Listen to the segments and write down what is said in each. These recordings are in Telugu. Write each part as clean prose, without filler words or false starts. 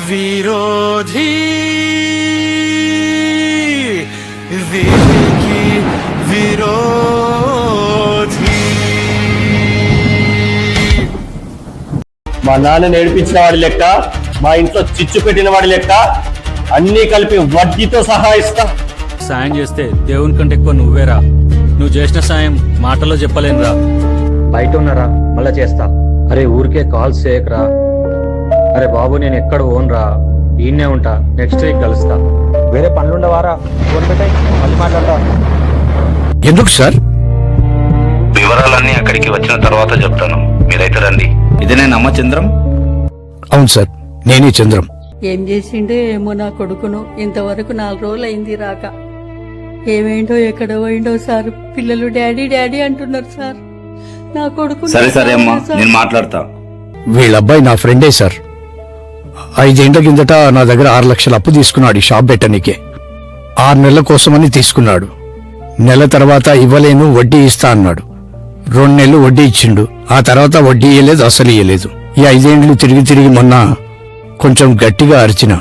విరోధి వివేకి విరోధి. మా నాన్నని ఏడిపించిన వాడి లెక్క, మా ఇంట్లో చిచ్చు పెట్టిన వాడి లెక్క అన్నీ కలిపి వడ్డీతో సహా ఇస్తా. సాయం చేస్తే దేవుని కంటే ఎక్కువ నువ్వేరా. నువ్వు చేసిన సాయం మాటలో చెప్పలేనురా. బయట ఉన్నారా, మళ్ళా చేస్తా. అరే ఊరికే కాల్స్ చేయకరా. అరే బాబు నేను ఎక్కడ ఓన్రా, ఈయన్నే ఉంటా. నెక్స్ట్ వీక్ కలుస్తా. వేరే పనులుండవారా? ఫోన్ పెట్టాయి, మళ్ళీ మాట్లాడతా. ఎందుకు సార్? వివరాలన్నీ అక్కడికి వచ్చిన తర్వాత చెప్తాను, మీరైతే రండి. ఇదేనేనమ్మ చంద్రం? అవును సార్, నేనే చంద్రం. ఏం చేసిండే ఏమో నా కొడుకును. ఇంతవరకు 4 రోజులు అయింది రాక. ఏమేంటో ఎక్కడ పోయిండో సార్. పిల్లలు డాడీ డాడీ అంటున్నారు సార్. నా కొడుకు. సరే సరే అమ్మా, నేను మాట్లాడతా. వీళ్ళ అబ్బాయి నా ఫ్రెండే సార్. 5 ఏళ్ల కిందట నా దగ్గర 6 లక్షలు అప్పు తీసుకున్నాడు ఈ షాప్ పెట్టనీకే. 6 నెలల కోసమని తీసుకున్నాడు. నెల తర్వాత ఇవ్వలేను, వడ్డీ ఇస్తా అన్నాడు. 2 నెలలు వడ్డీ ఇచ్చిండు. ఆ తర్వాత వడ్డీ ఇయ్యలేదు, అసలు ఇయ్యలేదు. ఈ 5 ఏండ్లు తిరిగి తిరిగి మొన్న కొంచెం గట్టిగా అరిచిన.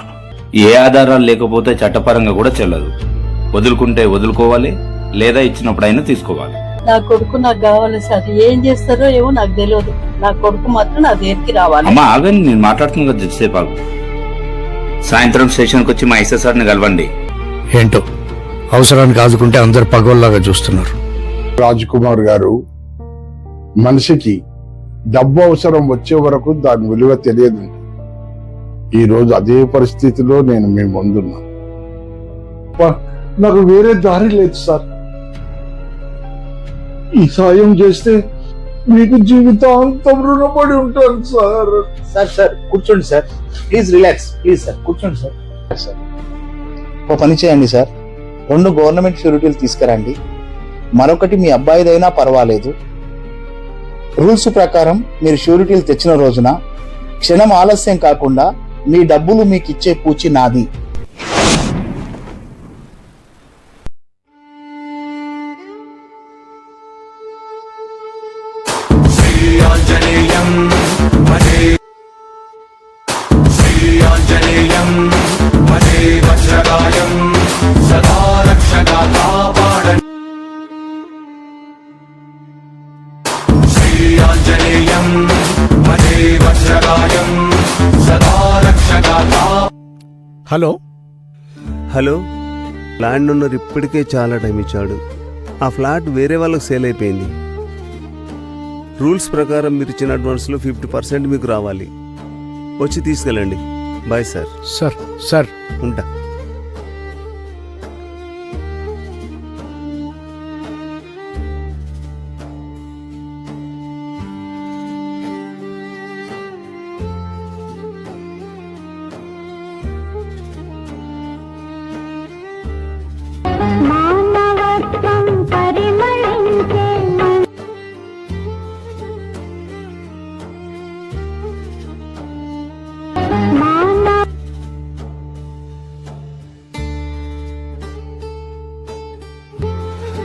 ఏ ఆధారాలు లేకపోతే చట్టపరంగా కూడా చెల్లదు. వదులుకుంటే వదులుకోవాలి, లేదా ఇచ్చినప్పుడైనా తీసుకోవాలి. నా కొడుకు నాకు కావాలి సార్. ఏం చేస్తారో ఏమో నాకు తెలియదు. నా కొడుకు మాత్రం నా దగ్గరికి రావాలి. అమ్మా ఆగండి, నేను మాట్లాడుతున్నా కదా, జడ్జిసేపు ఆగు. సాయంత్రం స్టేషన్కి వచ్చి మా ఎస్ఐ సార్ని కలవండి. ఏంటో అవసరానికి ఆదుకుంటే అందరు పగోల్లాగా చూస్తున్నారు. రాజ్కుమార్ గారు, మనిషికి డబ్బు అవసరం వచ్చే వరకు దాని విలువ తెలియదు. ఈ రోజు అదే పరిస్థితిలో నేను మీ ముందున్నా. నాకు వేరే దారి లేదు సార్. ఈ సాయం చేస్తే మీకు జీవితాంతం రుణపడి ఉంటాను సార్. సార్ సార్ కూర్చోండి sir, please relax. Please sir కూర్చోండి సార్. సార్ ఓ పని చేయండి సార్, 2 గవర్నమెంట్ షూరిటీలు తీసుకురండి. మరొకటి మీ అబ్బాయిదైనా పర్వాలేదు. రూల్స్ ప్రకారం మీరు షూరిటీలు తెచ్చిన రోజున క్షణం ఆలస్యం కాకుండా మీ డబ్బులు మీకు ఇచ్చే పూచి నాది. హలో హలో, ల్యాండ్ ఓనర్ ఇప్పటికే చాలా టైం ఇచ్చాడు. ఆ ఫ్లాట్ వేరే వాళ్ళకి సేల్ అయిపోయింది. రూల్స్ ప్రకారం మీరు ఇచ్చిన అడ్వాన్స్లో 50% మీకు రావాలి. వచ్చి తీసుకెళ్ళండి. Bye sir. సార్ సార్ ఉంటా.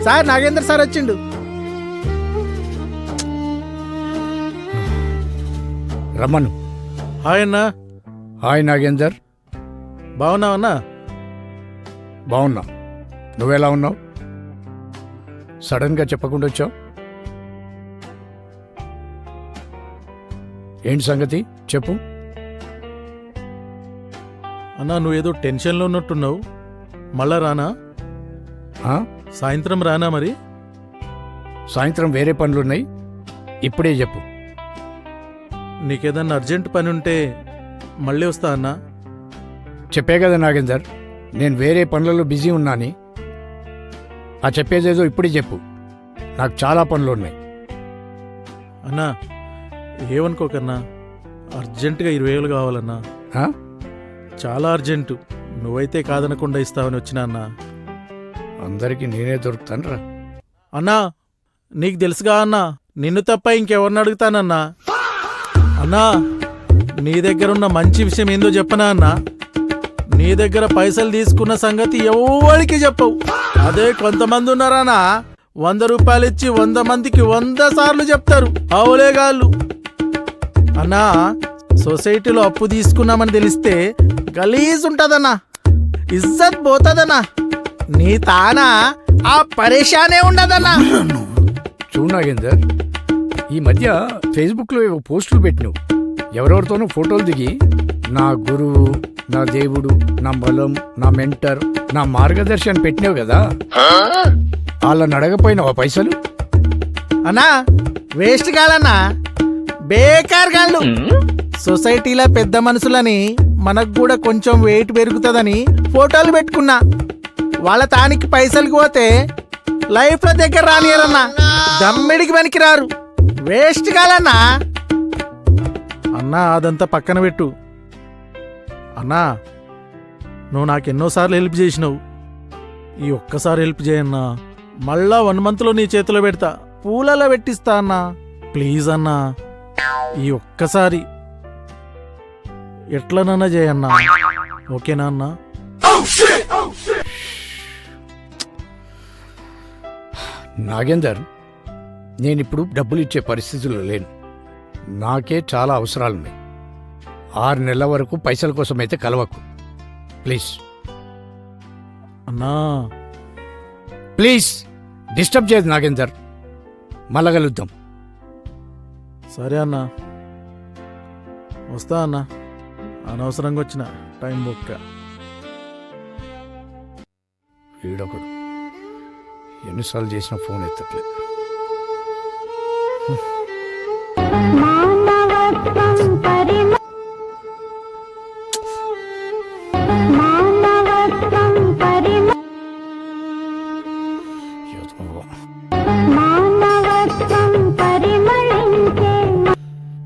సార్ నాగేంద్ర సార్ వచ్చిండు. రమ్మను. హాయ్ అన్నా. హాయ్ నాగేందర్. బాగున్నావన్నా? బాగున్నా. నువ్వెలా ఉన్నావు? సడన్గా చెప్పకుండా వచ్చావు. ఏంటి సంగతి చెప్పు. అన్నా నువ్వేదో టెన్షన్లో ఉన్నట్టున్నావు. మళ్ళా రానా? సాయంత్రం రానా? మరి సాయంత్రం వేరే పనులున్నాయి, ఇప్పుడే చెప్పు. నీకేదన్నా అర్జెంట్ పని ఉంటే మళ్ళీ వస్తా అన్నా. చెప్పే కదా నాగేందర్, నేను వేరే పనులలో బిజీ ఉన్నాని. ఆ చెప్పేదేదో ఇప్పుడే చెప్పు. నాకు చాలా పనులున్నాయి. అన్నా ఏమనుకోకన్నా, అర్జెంటుగా 20,000 కావాలన్నా. చాలా అర్జెంటు. నువ్వైతే కాదనకుండా ఇస్తావని వచ్చినా అన్నా. అందరికీ నేనే దొరుకుతాను రా. అన్నా నీకు తెలుసుగా అన్నా, నిన్ను తప్ప ఇంకెవరిని అడుగుతానన్నా. అన్నా నీ దగ్గరున్న మంచి విషయం ఏందో చెప్పనా అన్నా. నీ దగ్గర పైసలు తీసుకున్న సంగతి ఎవరికి చెప్పవు. అదే కొంతమంది ఉన్నారనా 100 రూపాయలు ఇచ్చి 100 మందికి 100 సార్లు చెప్తారు. అవులేగాళ్ళు అన్నా, సొసైటీలో అప్పు తీసుకున్నామని తెలిస్తే గలీజ్ ఉంటదన్నా, ఇజ్జత్ పోతదన్నా, నీ తానా ఆ పరేషానే ఉండదన్నా. చూడు నాగేందర్, ఈ మధ్య ఫేస్బుక్లో ఏవో పోస్టులు పెట్టినావు. ఎవరెవరితోనూ ఫోటోలు దిగి నా గురువు, నా దేవుడు, నా బలం, నా మెంటర్, నా మార్గదర్శి అని పెట్టినావు కదా, వాళ్ళని అడగపోయినావా పైసలు? అన్నా వేస్ట్ కాదన్నా, బేకార్ గాళ్ళు. సొసైటీలో పెద్ద మనుషులని మనకు కూడా కొంచెం వెయిట్ పెరుగుతుందని ఫోటోలు పెట్టుకున్నా. వాళ్ళ తానికి పైసలకి పోతే లైఫ్లో దగ్గర రానియరన్నా, దమ్మిడికి పనికిరారు. వేస్ట్ కాదన్నా. అన్నా అదంతా పక్కన పెట్టు. అన్నా నువ్వు నాకు ఎన్నోసార్లు హెల్ప్ చేసినావు. ఈ ఒక్కసారి హెల్ప్ చేయన్నా, మళ్ళా 1 మంత్లో నీ చేతిలో పెడతా, పూలలో పెట్టిస్తా అన్నా. ప్లీజ్ అన్నా, ఈ ఒక్కసారి ఎట్లనన్నా చేయన్నా, ఓకేనా అన్నా? నాగేందర్, నేనిప్పుడు డబ్బులు ఇచ్చే పరిస్థితుల్లో లేను. నాకే చాలా అవసరాలున్నాయి. 6 నెలల వరకు పైసల కోసమైతే కలవకు ప్లీజ్. అన్నా ప్లీజ్ డిస్టర్బ్ చేయదు నాగేందర్. మళ్ళా కలుద్దాం. సరే అన్నా, వస్తా అన్నా. అనవసరంగా వచ్చిన టైం బొక్క. వీడొకడు ఎన్నిసార్లు చేసిన ఫోన్ ఎత్తట్లేదు.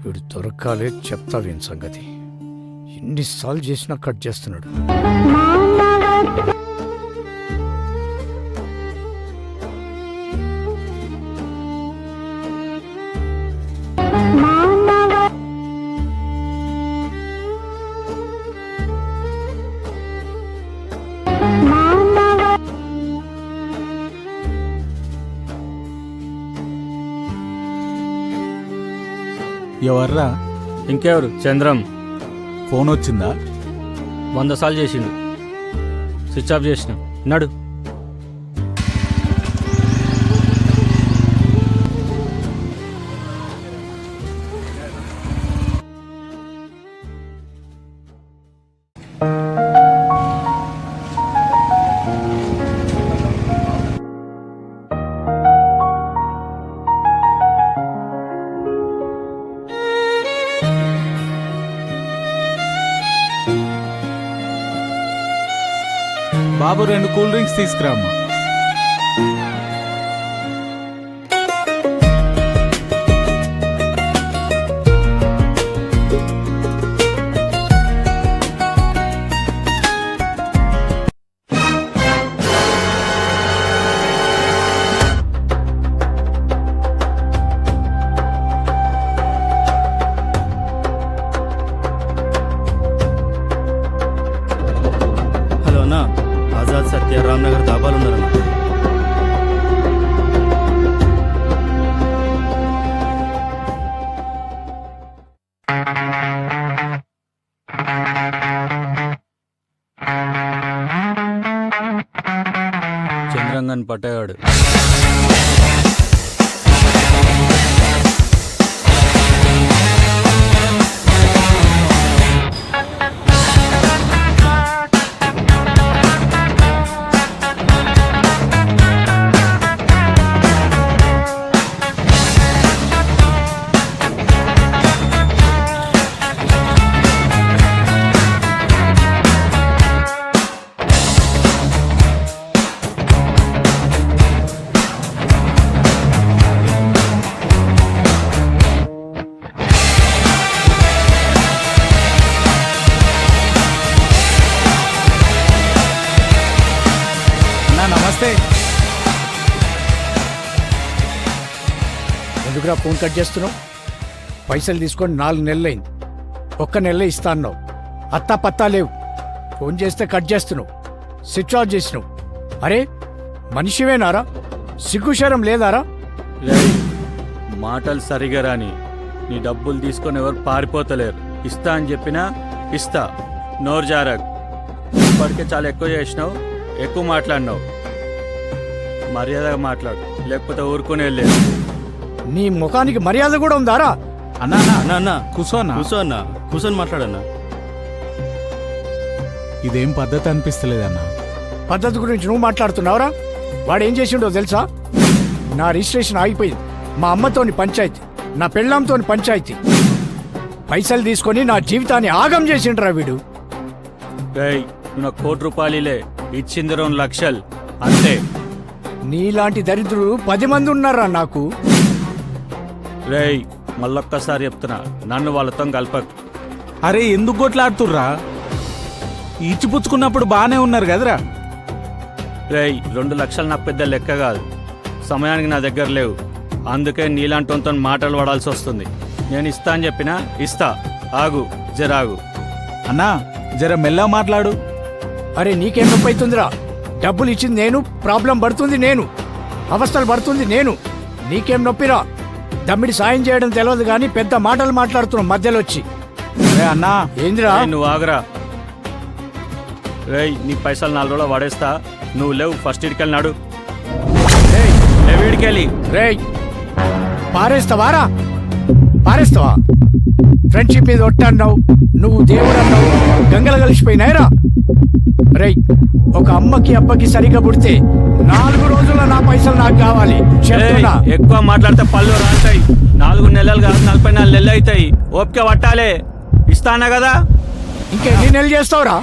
వీడు దొరకాలే, చెప్తా వీని సంగతి. ఎన్నిసార్లు చేసినా కట్ చేస్తున్నాడు. ఎవర్రా? ఇంకెవరు? చంద్రం. ఫోన్ వచ్చిందా? 100 సార్లు చేసిండు, స్విచ్ ఆఫ్ చేసిన. నడు. బాబు 2 కూల్ డ్రింక్స్ తీసుకురామ్మా. హలో అన్నా, ఆజాద్ సత్య రామ్నగర్ దాబాలు ఉన్నారన్నా. చంద్రంగన్ పట్టేవాడు. నమస్తే. ఎందుకురా ఫోన్ కట్ చేస్తున్నావు? పైసలు తీసుకొని 4 నెలలైంది. 1 నెల ఇస్తా అన్నావు. అత్తా పత్తా లేవు. ఫోన్ చేస్తే కట్ చేస్తున్నావు, స్విచ్ ఆఫ్ చేసినావు. అరే మనిషివేనారా? సిగ్గుశరం లేదారా? రేయ్, మాటలు సరిగా రాని. నీ డబ్బులు తీసుకొని ఎవరు పారిపోతలేరు. ఇస్తా అని చెప్పినా ఇస్తా. నోరు జారక్. ఇప్పటికే చాలా ఎక్కువ చేసినావు, ఎక్కువ మాట్లాడినావు. మర్యాదగా మాట్లాడు, లేకపోతే ఊరుకునే లేదు. నీ ముఖానికి మర్యాద కూడా ఉందారా? అన్నా అన్నా అన్నా కూర్చొని మాట్లాడన్నా. ఇదేం పద్ధతి అనిపిస్తలేదన్నా. పద్ధతి గురించి నువ్వు మాట్లాడుతున్నావురా? వాడు ఏం చేసిండో తెలుసా? నా రిజిస్ట్రేషన్ ఆగిపోయింది, మా అమ్మతోని పంచాయతీ, నా పెళ్ళాంతోని పంచాయతీ. పైసలు తీసుకొని నా జీవితాన్ని ఆగం చేసిండ్రా వీడు. రేయ్, నువ్వు నాకు ₹1,00,000 ఇచ్చింది 2 లక్షలు అంతే. నీలాంటి దరిద్రులు 10 మంది ఉన్నారా నాకు. రేయ్, మళ్ళొక్కసారి చెప్తున్నా, నన్ను వాళ్ళతో కలపకు. అరే ఎందుకు కొట్లాడుతుర్రా? ఇచ్చిపుచ్చుకున్నప్పుడు బానే ఉన్నారు కదరా. రేయ్, 2 లక్షలు నాకు పెద్ద లెక్క కాదు. సమయానికి నా దగ్గర లేవు, అందుకే నీలాంటితో మాటలు పడాల్సి వస్తుంది. నేను ఇస్తా అని చెప్పినా ఇస్తా. ఆగు, జరాగు. అన్నా జర మెల్ల మాట్లాడు. అరే నీకేం నొప్పి అవుతుందిరా? డబ్బులు ఇచ్చింది నేను, ప్రాబ్లం పడుతుంది నేను, అవస్థలు పడుతుంది నేను. నీకేం నొప్పిరా? దమ్మిడి సాయం చేయడం తెలియదు కానీ పెద్ద మాటలు మాట్లాడుతున్నావు మధ్యలో వచ్చి. అరే అన్నా ఏందిరా? రేయ్, నువ్వు ఆగురా. రేయ్, నీ పైసలు 4 రోజులు వాడేస్తా. నువ్వు లేవు, ఫస్ట్ ఇడికెళ్ళినాడు. లేవిడికెళ్ళి. రేయ్ పారేస్తావారా? పారేస్తావా? ఫ్రెండ్షిప్ మీద ఒట్టన్నావు, నువ్వు దేవుడు అన్నావు, గంగలు కలిసిపోయినాయిరా. రేయ్, ఒక అమ్మకి అబ్బకి సరిగ్గా పుడితే 4 రోజుల్లో నా పైసలు నాకు కావాలి చెప్తున్నా. ఎక్కువ మాట్లాడితే పళ్ళు రాలుతాయి. 4 నెలలు కాదు, 44 నెలలు అవుతాయి. ఓపిక పట్టాలే. ఇస్తానా కదా. ఇంకెన్ని నెలలు చేస్తావురా?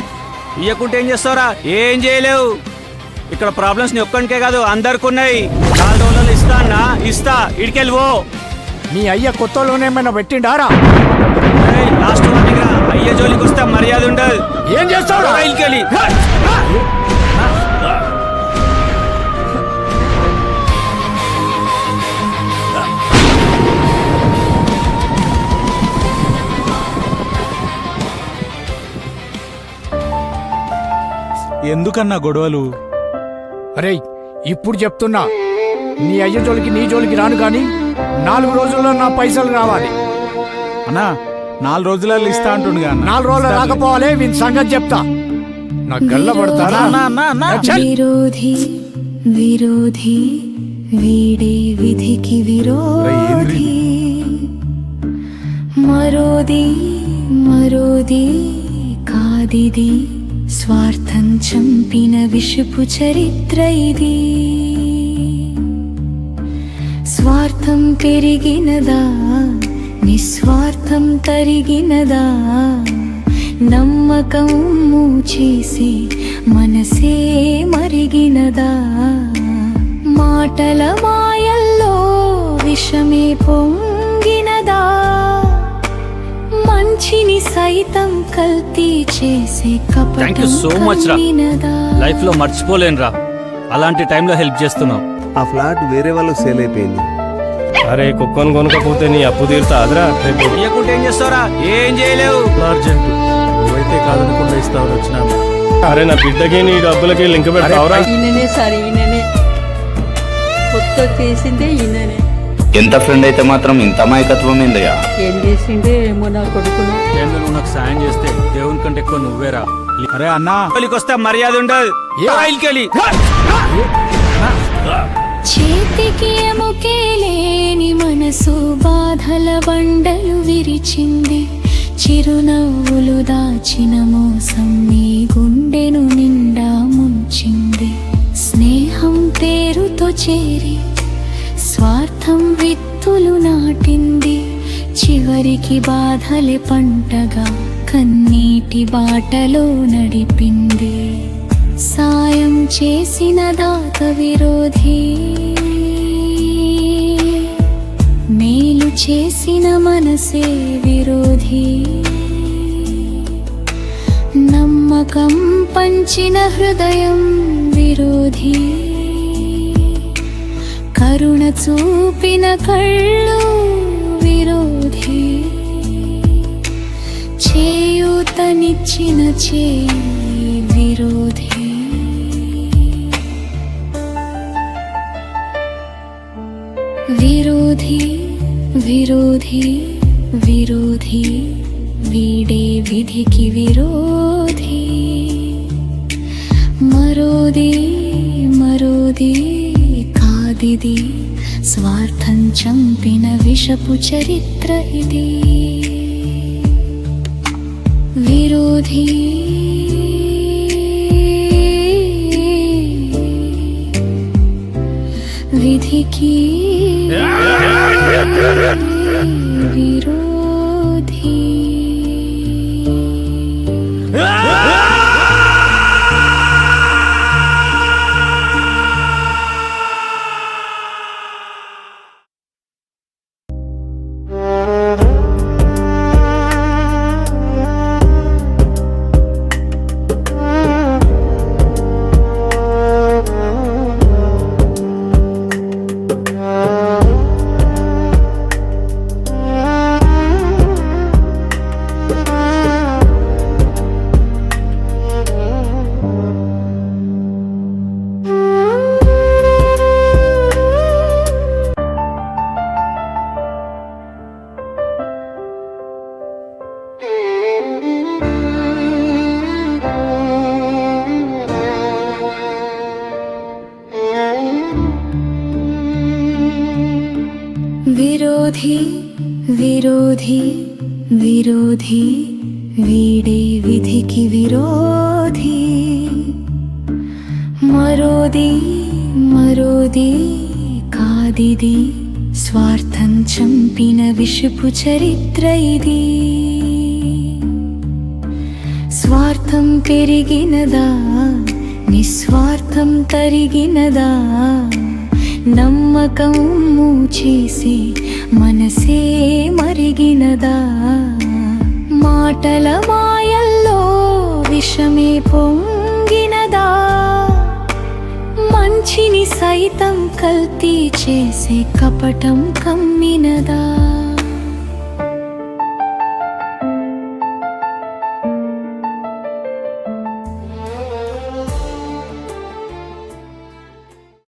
ఇయ్యకుంటే ఏం చేస్తావురా? ఏం చేయలేవు. ఇక్కడ ప్రాబ్లమ్స్ నీ ఒక్కనికే కాదు, అందరికి ఉన్నాయి. 4 రోజులు ఇస్తా. ఇస్తా, ఇడికెళ్ళివో. నీ అయ్య కొత్తలోనే ఏమైనా పెట్టిండారా? లాస్ట్ వార్నింగ్ రా. అయ్యే జోలికి వస్తే మర్యాద ఉండదు. ఏం చేస్తావు? రైలుకెళ్ళి. ఎందుకన్నా గొడవలు? అరే ఇప్పుడు చెప్తున్నా, నీ అయ్య జోలికి నీ జోలికి రాను కానీ 4 రోజుల్లో నా పైసలు రావాలి. అన్నా 4 రోజులలో ఇస్తా అంటుండగా. 4 రోజులు రాకపోవాలి, వీని సంగతి చెప్తా. నా గల్ల పడతారా? విరోధి విరోధి వీడే విధికి విరోధి. మరోది మరోది కాదిది, స్వార్థం చంపిన విషపు చరిత్ర ఇది. స్వార్థం పెరిగినదా, నిస్వార్థం తరిగినదా, నమ్మకం మూచేసి మనసే మరిగినదా, మాటల మాయల్లో విషమే పొంగినదా, మంచిని సైతం కల్తీ చేసే థ్యాంక్ యూ సో మచ్ రా. లైఫ్ లో మర్చిపోలేనురా, అలాంటి టైంలో హెల్ప్ చేస్తున్నావు. ఆ ఫ్లాట్ వేరే వాళ్ళకి సేల్ అయిపోయింది. అరే కుక్కను కొనుకపోతే నీ అప్పు తీరుతా అదరా. ఇయ్యకుంటే ఏం చేస్తావురా? ఏం చేయలేవు. అర్జెంట్ నువ్వైతే కాదనుకుండా ఇస్తావు వచ్చినా. అరే నా బిడ్డకి నీ డబ్బులకి లింక్ పెడతావురా? ఈయననే సార్, ఈయననే కొత్త చేసిందే ఈయననే. ఎంత ఫ్రెండ్ అయితే మాత్రం ఇంత అమాయకత్వం ఏందయ్యా? ఏం చేసిండే ఏమో నా కొడుకును. ఏందో నువ్వు నాకు సాయం చేస్తే దేవుని కంటే ఎక్కువ నువ్వేరా. అరే అన్నా జోలికి వస్తే మర్యాద ఉండదు. రైలుకెళ్ళి. చేతికి ఎముకే లేని మనసు బాధల బండలు విరిచింది. చిరునవ్వులు దాచిన మోసం నీ గుండెను నిండా ముంచింది. స్నేహం పేరుతో చేరి స్వార్థం విత్తులు నాటింది. చివరికి బాధలే పంటగా కన్నీటి బాటలో నడిపింది. సాయం చేసిన దాత విరోధి, మేలు చేసిన మనసే విరోధి. నమ్మకం పంచిన హృదయం విరోధి. కరుణ చూపిన కళ్ళు విరోధి. చేయూతనిచ్చిన చేయి విరోధి విరోధి విరోధి విరోధి వీడే విధికి విరోధి మరోది మరోది కాదిది స్వార్థం చంపిన విషపు చరిత్ర ఇది విరోధి విధికి విరోధి విరోధి విరోధి విరోధి వీడే విధికి విరోధి మరోది మరోది కాదిది స్వార్థం చంపిన విషపు చరిత్ర ఇది స్వార్థం పెరిగినదా నిస్వార్థం తరిగినదా నమ్మకం మూచేసి మనసే మరిగినదా మాటల మాయల్లో విషమే పొంగినదా మంచిని సైతం కల్తీ చేసే కపటం కమ్మినదా